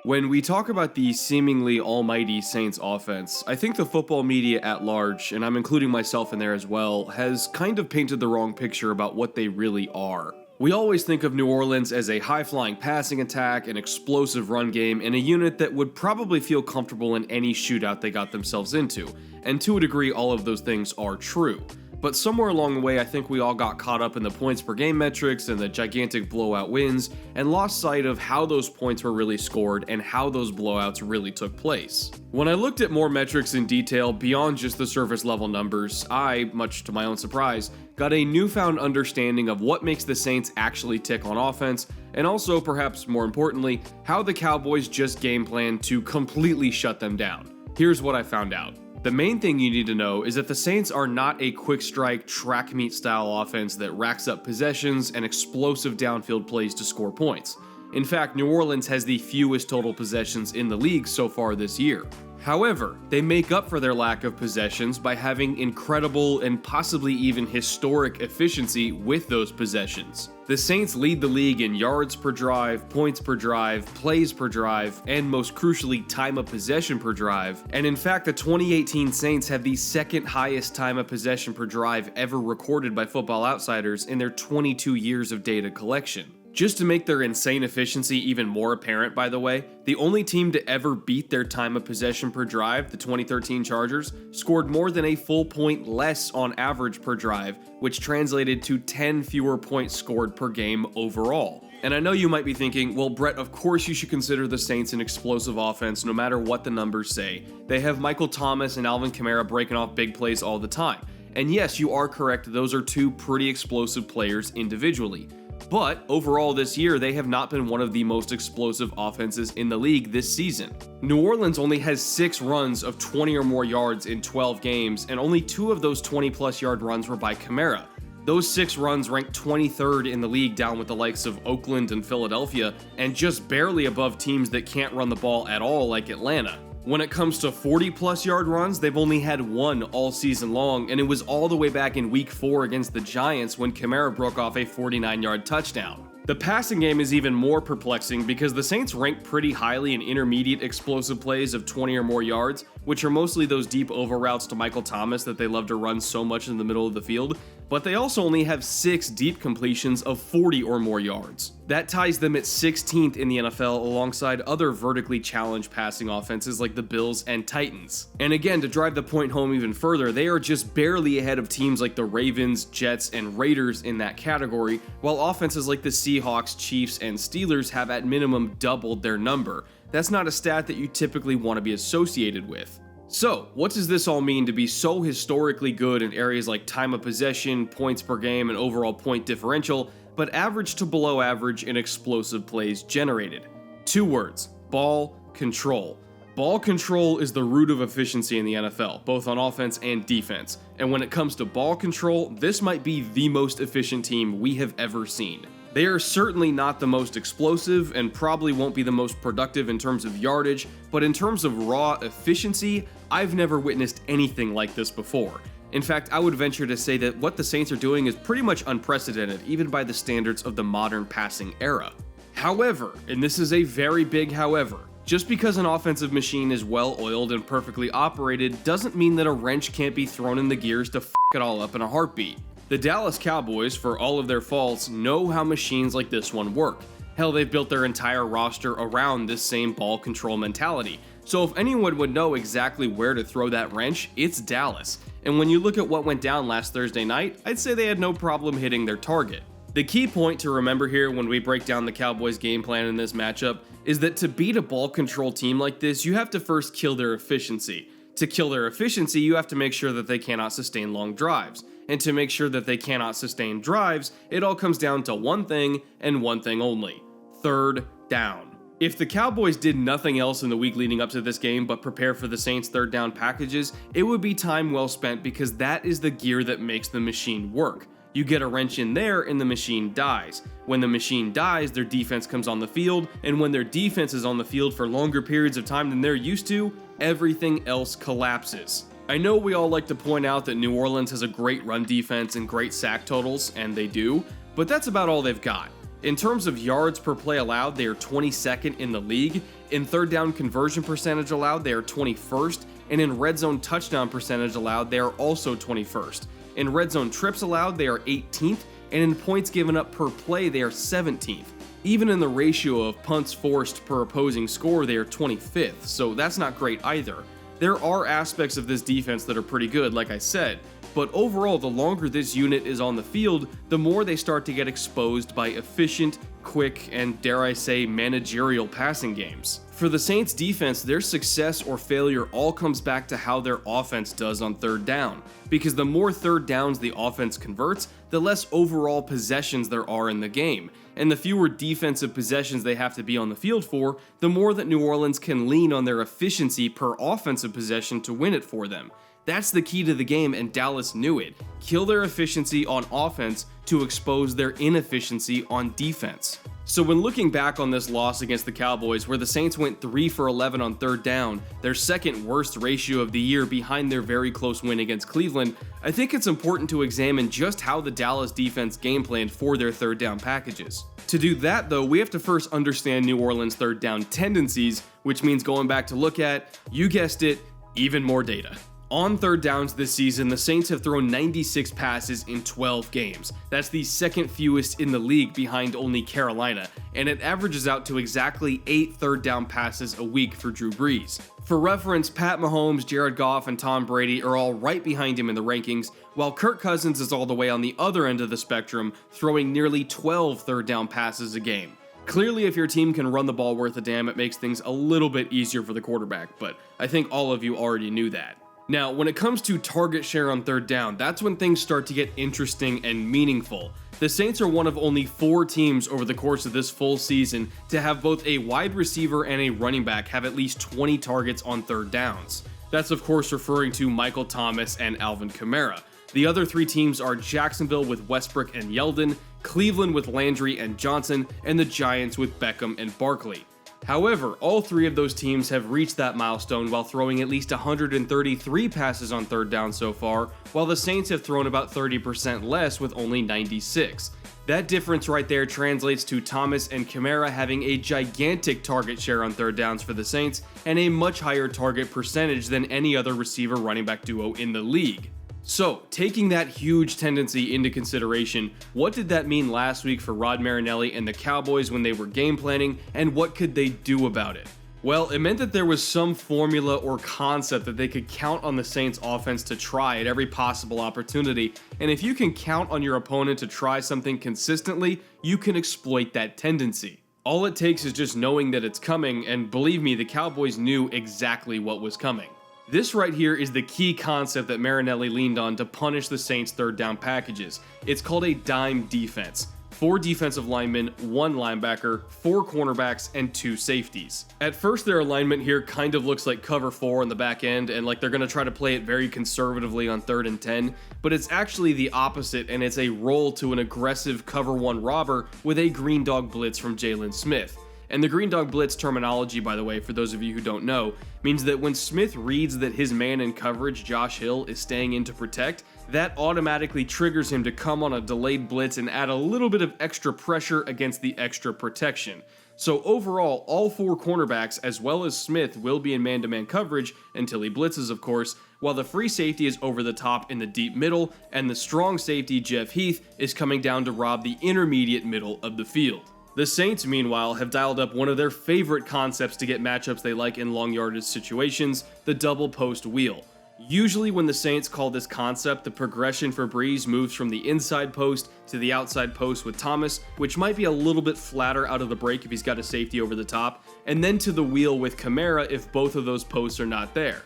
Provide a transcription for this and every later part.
When we talk about the seemingly almighty Saints offense, I think the football media at large, and I'm including myself in there as well, has kind of painted the wrong picture about what they really are. We always think of New Orleans as a high-flying passing attack, an explosive run game, and a unit that would probably feel comfortable in any shootout they got themselves into, and to a degree all of those things are true. But somewhere along the way, I think we all got caught up in the points per game metrics and the gigantic blowout wins, and lost sight of how those points were really scored and how those blowouts really took place. When I looked at more metrics in detail beyond just the surface level numbers, I, much to my own surprise, got a newfound understanding of what makes the Saints actually tick on offense, and also, perhaps more importantly, how the Cowboys just game plan to completely shut them down. Here's what I found out. The main thing you need to know is that the Saints are not a quick strike, track meet style offense that racks up possessions and explosive downfield plays to score points. In fact, New Orleans has the fewest total possessions in the league so far this year. However, they make up for their lack of possessions by having incredible and possibly even historic efficiency with those possessions. The Saints lead the league in yards per drive, points per drive, plays per drive, and most crucially, time of possession per drive. And in fact, the 2018 Saints have the second highest time of possession per drive ever recorded by Football Outsiders in their 22 years of data collection. Just to make their insane efficiency even more apparent, by the way, the only team to ever beat their time of possession per drive, the 2013 Chargers, scored more than a full point less on average per drive, which translated to 10 fewer points scored per game overall. And I know you might be thinking, well, Brett, of course you should consider the Saints an explosive offense no matter what the numbers say. They have Michael Thomas and Alvin Kamara breaking off big plays all the time. And yes, you are correct, those are two pretty explosive players individually. But overall this year, they have not been one of the most explosive offenses in the league this season. New Orleans only has 6 runs of 20 or more yards in 12 games, and only 2 of those 20-plus yard runs were by Kamara. Those 6 runs ranked 23rd in the league, down with the likes of Oakland and Philadelphia, and just barely above teams that can't run the ball at all like Atlanta. When it comes to 40-plus yard runs, they've only had 1 all season long, and it was all the way back in Week 4 against the Giants when Kamara broke off a 49-yard touchdown. The passing game is even more perplexing because the Saints rank pretty highly in intermediate explosive plays of 20 or more yards, which are mostly those deep over routes to Michael Thomas that they love to run so much in the middle of the field, but they also only have 6 deep completions of 40 or more yards. That ties them at 16th in the NFL alongside other vertically challenged passing offenses like the Bills and Titans. And again, to drive the point home even further, they are just barely ahead of teams like the Ravens, Jets, and Raiders in that category, while offenses like the Seahawks, Chiefs, and Steelers have at minimum doubled their number. That's not a stat that you typically want to be associated with. So, what does this all mean to be so historically good in areas like time of possession, points per game, and overall point differential, but average to below average in explosive plays generated? 2 words: ball control. Ball control is the root of efficiency in the NFL, both on offense and defense. And when it comes to ball control, this might be the most efficient team we have ever seen. They are certainly not the most explosive and probably won't be the most productive in terms of yardage, but in terms of raw efficiency, I've never witnessed anything like this before. In fact, I would venture to say that what the Saints are doing is pretty much unprecedented, even by the standards of the modern passing era. However, and this is a very big however, just because an offensive machine is well-oiled and perfectly operated doesn't mean that a wrench can't be thrown in the gears to f*** it all up in a heartbeat. The Dallas Cowboys, for all of their faults, know how machines like this one work. Hell, they've built their entire roster around this same ball control mentality. So if anyone would know exactly where to throw that wrench, it's Dallas. And when you look at what went down last Thursday night, I'd say they had no problem hitting their target. The key point to remember here when we break down the Cowboys' game plan in this matchup is that to beat a ball control team like this, you have to first kill their efficiency. To kill their efficiency, you have to make sure that they cannot sustain long drives. And to make sure that they cannot sustain drives, it all comes down to one thing and one thing only: third down. If the Cowboys did nothing else in the week leading up to this game but prepare for the Saints' third down packages, it would be time well spent because that is the gear that makes the machine work. You get a wrench in there and the machine dies. When the machine dies, their defense comes on the field, and when their defense is on the field for longer periods of time than they're used to, everything else collapses. I know we all like to point out that New Orleans has a great run defense and great sack totals, and they do, but that's about all they've got. In terms of yards per play allowed, they are 22nd in the league. In third down conversion percentage allowed, they are 21st. And in red zone touchdown percentage allowed, they are also 21st. In red zone trips allowed, they are 18th. And in points given up per play, they are 17th. Even in the ratio of punts forced per opposing score, they are 25th, so that's not great either. There are aspects of this defense that are pretty good, like I said, but overall, the longer this unit is on the field, the more they start to get exposed by efficient, quick, and dare I say, managerial passing games. For the Saints defense, their success or failure all comes back to how their offense does on third down, because the more third downs the offense converts, the less overall possessions there are in the game, and the fewer defensive possessions they have to be on the field for, the more that New Orleans can lean on their efficiency per offensive possession to win it for them. That's the key to the game, and Dallas knew it. Kill their efficiency on offense to expose their inefficiency on defense. So when looking back on this loss against the Cowboys, where the Saints went 3 for 11 on third down, their second worst ratio of the year behind their very close win against Cleveland, I think it's important to examine just how the Dallas defense game planned for their third down packages. To do that though, we have to first understand New Orleans' third down tendencies, which means going back to look at, you guessed it, even more data. On third downs this season, the Saints have thrown 96 passes in 12 games. That's the second fewest in the league behind only Carolina, and it averages out to exactly 8 third down passes a week for Drew Brees. For reference, Pat Mahomes, Jared Goff, and Tom Brady are all right behind him in the rankings, while Kirk Cousins is all the way on the other end of the spectrum, throwing nearly 12 third down passes a game. Clearly, if your team can run the ball worth a damn, it makes things a little bit easier for the quarterback, but I think all of you already knew that. Now, when it comes to target share on third down, that's when things start to get interesting and meaningful. The Saints are one of only 4 teams over the course of this full season to have both a wide receiver and a running back have at least 20 targets on third downs. That's of course referring to Michael Thomas and Alvin Kamara. The other 3 teams are Jacksonville with Westbrook and Yeldon, Cleveland with Landry and Johnson, and the Giants with Beckham and Barkley. However, all 3 of those teams have reached that milestone while throwing at least 133 passes on third down so far, while the Saints have thrown about 30% less with only 96. That difference right there translates to Thomas and Kamara having a gigantic target share on third downs for the Saints and a much higher target percentage than any other receiver running back duo in the league. So, taking that huge tendency into consideration, what did that mean last week for Rod Marinelli and the Cowboys when they were game planning, and what could they do about it? Well, it meant that there was some formula or concept that they could count on the Saints offense to try at every possible opportunity, and if you can count on your opponent to try something consistently, you can exploit that tendency. All it takes is just knowing that it's coming, and believe me, the Cowboys knew exactly what was coming. This right here is the key concept that Marinelli leaned on to punish the Saints' third down packages. It's called a dime defense. 4 defensive linemen, 1 linebacker, 4 cornerbacks, and 2 safeties. At first, their alignment here kind of looks like cover 4 on the back end, and like they're going to try to play it very conservatively on 3rd and 10, but it's actually the opposite, and it's a roll to an aggressive cover 1 robber with a green dog blitz from Jalen Smith. And the green dog blitz terminology, by the way, for those of you who don't know, means that when Smith reads that his man in coverage, Josh Hill, is staying in to protect, that automatically triggers him to come on a delayed blitz and add a little bit of extra pressure against the extra protection. So overall, all 4 cornerbacks, as well as Smith, will be in man-to-man coverage until he blitzes, of course, while the free safety is over the top in the deep middle, and the strong safety, Jeff Heath, is coming down to rob the intermediate middle of the field. The Saints, meanwhile, have dialed up one of their favorite concepts to get matchups they like in long yardage situations, the double post wheel. Usually when the Saints call this concept, the progression for Brees moves from the inside post to the outside post with Thomas, which might be a little bit flatter out of the break if he's got a safety over the top, and then to the wheel with Kamara if both of those posts are not there.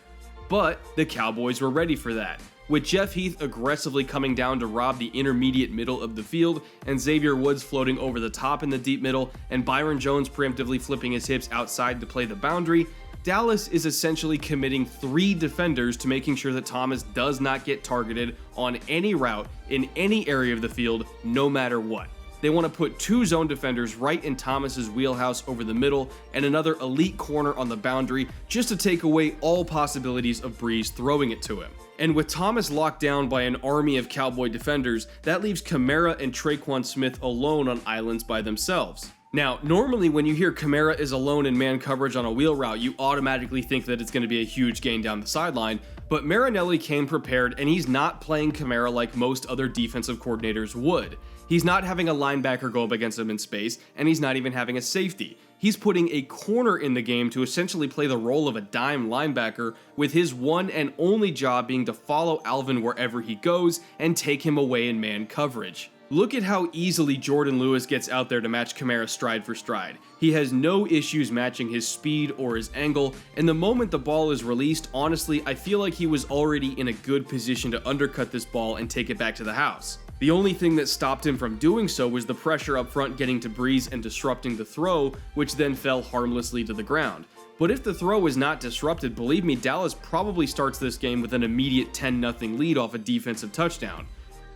But the Cowboys were ready for that, with Jeff Heath aggressively coming down to rob the intermediate middle of the field, and Xavier Woods floating over the top in the deep middle, and Byron Jones preemptively flipping his hips outside to play the boundary. Dallas is essentially committing 3 defenders to making sure that Thomas does not get targeted on any route in any area of the field, no matter what. They want to put 2 zone defenders right in Thomas's wheelhouse over the middle and another elite corner on the boundary just to take away all possibilities of Brees throwing it to him. And with Thomas locked down by an army of Cowboy defenders, that leaves Kamara and Tre'Quan Smith alone on islands by themselves. Now, normally when you hear Kamara is alone in man coverage on a wheel route, you automatically think that it's going to be a huge gain down the sideline, but Marinelli came prepared and he's not playing Kamara like most other defensive coordinators would. He's not having a linebacker go up against him in space, and he's not even having a safety. He's putting a corner in the game to essentially play the role of a dime linebacker, with his one and only job being to follow Alvin wherever he goes and take him away in man coverage. Look at how easily Jordan Lewis gets out there to match Kamara stride for stride. He has no issues matching his speed or his angle, and the moment the ball is released, honestly, I feel like he was already in a good position to undercut this ball and take it back to the house. The only thing that stopped him from doing so was the pressure up front getting to Brees and disrupting the throw, which then fell harmlessly to the ground. But if the throw is not disrupted, believe me, Dallas probably starts this game with an immediate 10-0 lead off a defensive touchdown.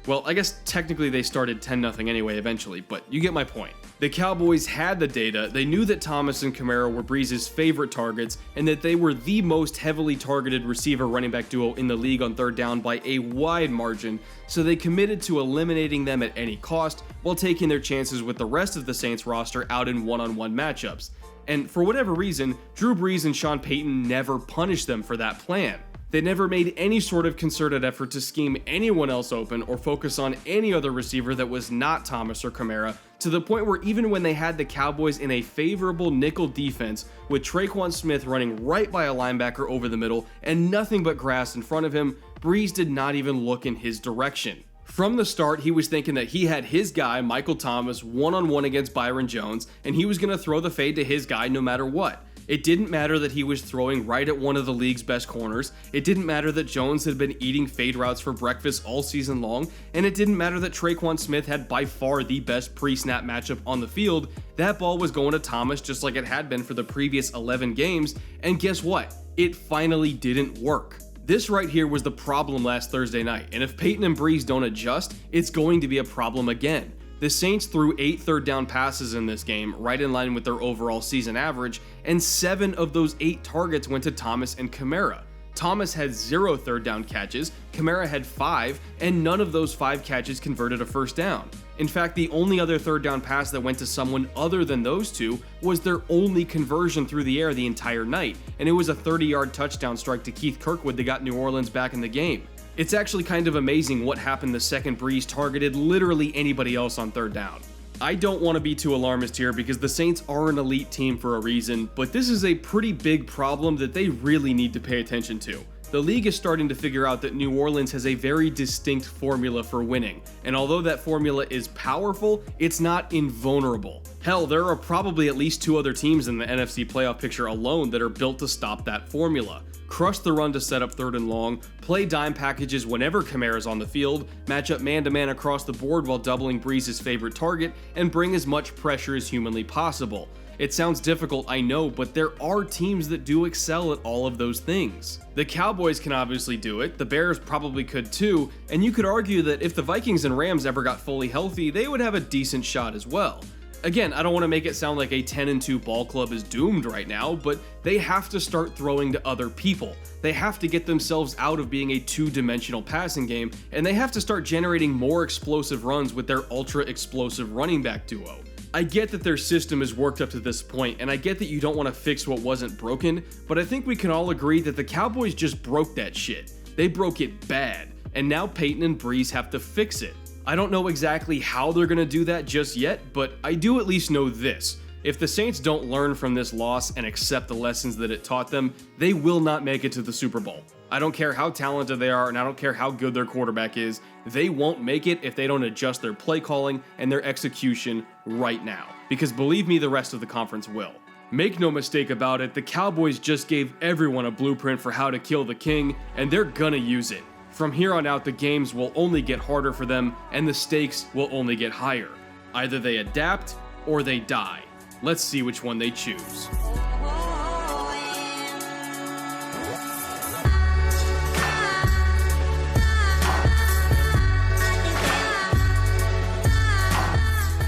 Well, I guess technically they started 10-0 anyway eventually, but you get my point. The Cowboys had the data, they knew that Thomas and Kamara were Brees' favorite targets, and that they were the most heavily targeted receiver running back duo in the league on third down by a wide margin, so they committed to eliminating them at any cost while taking their chances with the rest of the Saints roster out in one-on-one matchups. And for whatever reason, Drew Brees and Sean Payton never punished them for that plan. They never made any sort of concerted effort to scheme anyone else open or focus on any other receiver that was not Thomas or Kamara, to the point where even when they had the Cowboys in a favorable nickel defense with Tre'Quan Smith running right by a linebacker over the middle and nothing but grass in front of him, Brees did not even look in his direction. From the start, he was thinking that he had his guy, Michael Thomas, one-on-one against Byron Jones, and he was going to throw the fade to his guy no matter what. It didn't matter that he was throwing right at one of the league's best corners, it didn't matter that Jones had been eating fade routes for breakfast all season long, and it didn't matter that Tre'Quan Smith had by far the best pre-snap matchup on the field. That ball was going to Thomas just like it had been for the previous 11 games, and guess what? It finally didn't work. This right here was the problem last Thursday night, and if Peyton and Brees don't adjust, it's going to be a problem again. The Saints threw 8 third down passes in this game, right in line with their overall season average, and 7 of those 8 targets went to Thomas and Kamara. Thomas had 0 third down catches, Kamara had 5, and none of those 5 catches converted a first down. In fact, the only other third down pass that went to someone other than those two was their only conversion through the air the entire night, and it was a 30-yard touchdown strike to Keith Kirkwood that got New Orleans back in the game. It's actually kind of amazing what happened the second Brees targeted literally anybody else on third down. I don't want to be too alarmist here because the Saints are an elite team for a reason, but this is a pretty big problem that they really need to pay attention to. The league is starting to figure out that New Orleans has a very distinct formula for winning, and although that formula is powerful, it's not invulnerable. Hell, there are probably at least 2 other teams in the NFC playoff picture alone that are built to stop that formula. Crush the run to set up third and long, play dime packages whenever Kamara's on the field, match up man-to-man across the board while doubling Brees' favorite target, and bring as much pressure as humanly possible. It sounds difficult, I know, but there are teams that do excel at all of those things. The Cowboys can obviously do it, the Bears probably could too, and you could argue that if the Vikings and Rams ever got fully healthy, they would have a decent shot as well. Again, I don't want to make it sound like a 10-2 ball club is doomed right now, but they have to start throwing to other people. They have to get themselves out of being a 2-dimensional passing game, and they have to start generating more explosive runs with their ultra-explosive running back duo. I get that their system is worked up to this point, and I get that you don't want to fix what wasn't broken, but I think we can all agree that the Cowboys just broke that shit. They broke it bad, and now Peyton and Brees have to fix it. I don't know exactly how they're going to do that just yet, but I do at least know this. If the Saints don't learn from this loss and accept the lessons that it taught them, they will not make it to the Super Bowl. I don't care how talented they are, and I don't care how good their quarterback is, they won't make it if they don't adjust their play calling and their execution right now. Because believe me, the rest of the conference will. Make no mistake about it, the Cowboys just gave everyone a blueprint for how to kill the king, and they're gonna use it. From here on out, the games will only get harder for them, and the stakes will only get higher. Either they adapt, or they die. Let's see which one they choose.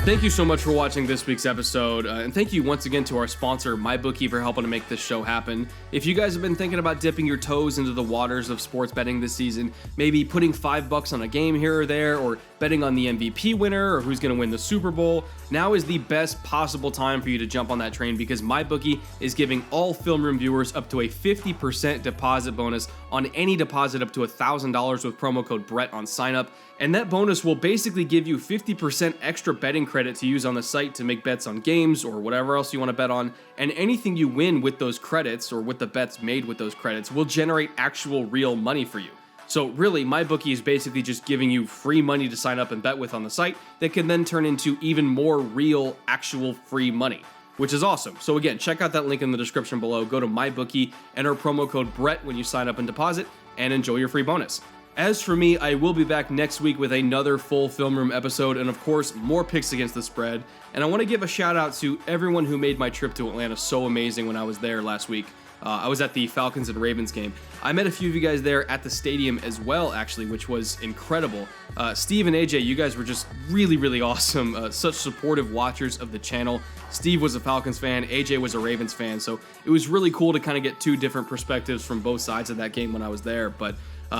Thank you so much for watching this week's episode, and thank you once again to our sponsor, MyBookie, for helping to make this show happen. If you guys have been thinking about dipping your toes into the waters of sports betting this season, maybe putting $5 on a game here or there, or betting on the MVP winner or who's going to win the Super Bowl, now is the best possible time for you to jump on that train, because MyBookie is giving all Film Room viewers up to a 50% deposit bonus on any deposit up to $1,000 with promo code Brett on sign up. And that bonus will basically give you 50% extra betting credit to use on the site to make bets on games or whatever else you want to bet on. And anything you win with those credits, or with the bets made with those credits, will generate actual real money for you. So really, MyBookie is basically just giving you free money to sign up and bet with on the site that can then turn into even more real, actual free money, which is awesome. So again, check out that link in the description below. Go to MyBookie, enter promo code Brett when you sign up and deposit, and enjoy your free bonus. As for me, I will be back next week with another full Film Room episode, and of course, more picks against the spread. And I want to give a shout out to everyone who made my trip to Atlanta so amazing when I was there last week. I was at the Falcons and Ravens game. I met a few of you guys there at the stadium as well, actually, which was incredible. Steve and AJ, you guys were just really, really awesome. Such supportive watchers of the channel. Steve was a Falcons fan, AJ was a Ravens fan, so it was really cool to kind of get two different perspectives from both sides of that game when I was there. But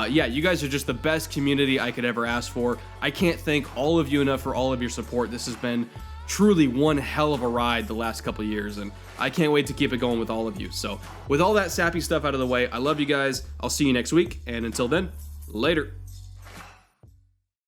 yeah, you guys are just the best community I could ever ask for. I can't thank all of you enough for all of your support. This has been truly one hell of a ride the last couple of years, and I can't wait to keep it going with all of you. So with all that sappy stuff out of the way, I love you guys. I'll see you next week, and until then, later.